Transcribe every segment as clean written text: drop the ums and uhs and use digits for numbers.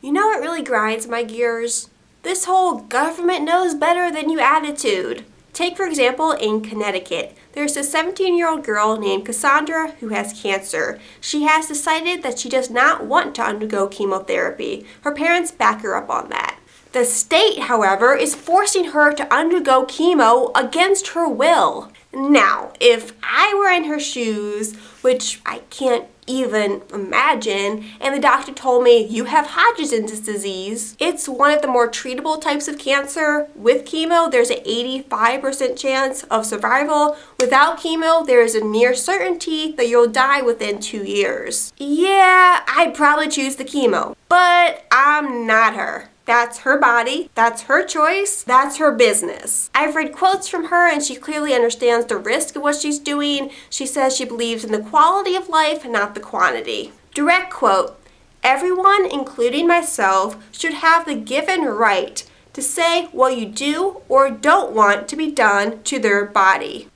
You know what really grinds my gears? This whole government knows better than you attitude. Take, for example, in Connecticut, there's a 17-year-old girl named Cassandra who has cancer. She has decided that she does not want to undergo chemotherapy. Her parents back her up on that. The state, however, is forcing her to undergo chemo against her will. Now, if I were in her shoes, which I can't even imagine, and the doctor told me you have Hodgkin's disease, it's one of the more treatable types of cancer. With chemo, there's an 85% chance of survival. Without chemo, there is a near certainty that you'll die within 2 years. Yeah, I'd probably choose the chemo, but I'm not her. That's her body, that's her choice, that's her business. I've read quotes from her and she clearly understands the risk of what she's doing. She says she believes in the quality of life, not the quantity. Direct quote, "Everyone, including myself, should have the given right to say what you do or don't want to be done to their body."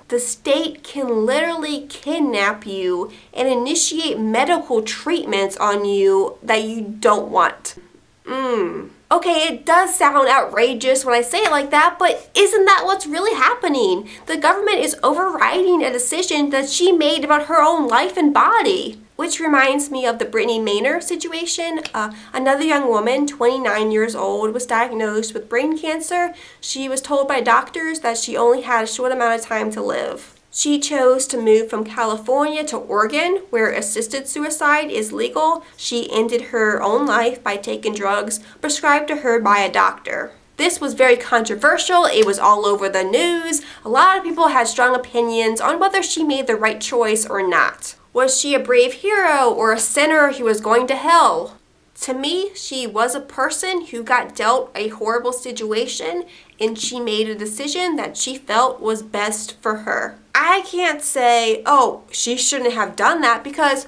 The state can literally kidnap you and initiate medical treatments on you that you don't want. Okay, it does sound outrageous when I say it like that, but isn't that what's really happening? The government is overriding a decision that she made about her own life and body. Which reminds me of the Brittany Maynor situation. Another young woman, 29 years old, was diagnosed with brain cancer. She was told by doctors that she only had a short amount of time to live. She chose to move from California to Oregon, where assisted suicide is legal. She ended her own life by taking drugs prescribed to her by a doctor. This was very controversial. It was all over the news. A lot of people had strong opinions on whether she made the right choice or not. Was she a brave hero or a sinner who was going to hell? To me, she was a person who got dealt a horrible situation and she made a decision that she felt was best for her. I can't say, oh, she shouldn't have done that, because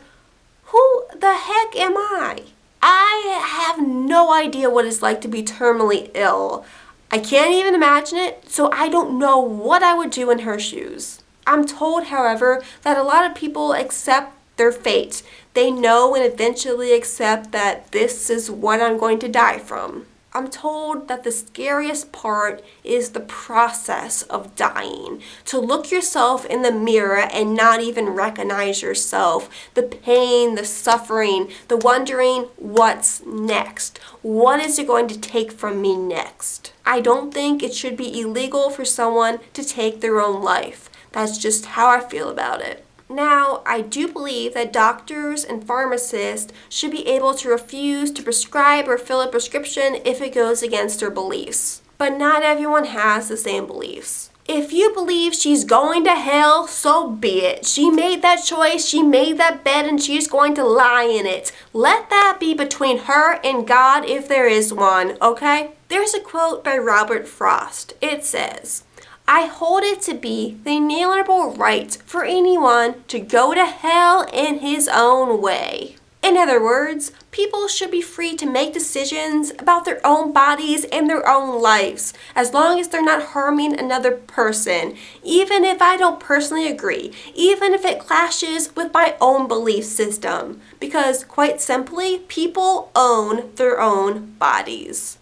who the heck am I? I have no idea what it's like to be terminally ill. I can't even imagine it, so I don't know what I would do in her shoes. I'm told, however, that a lot of people accept their fate. They know and eventually accept that this is what I'm going to die from. I'm told that the scariest part is the process of dying. To look yourself in the mirror and not even recognize yourself. The pain, the suffering, the wondering what's next. What is it going to take from me next? I don't think it should be illegal for someone to take their own life. That's just how I feel about it. Now, I do believe that doctors and pharmacists should be able to refuse to prescribe or fill a prescription if it goes against their beliefs. But not everyone has the same beliefs. If you believe she's going to hell, so be it. She made that choice, she made that bed, and she's going to lie in it. Let that be between her and God, if there is one, okay? There's a quote by Robert Frost. It says, "I hold it to be the inalienable right for anyone to go to hell in his own way." In other words, people should be free to make decisions about their own bodies and their own lives, as long as they're not harming another person, even if I don't personally agree, even if it clashes with my own belief system. Because, quite simply, people own their own bodies.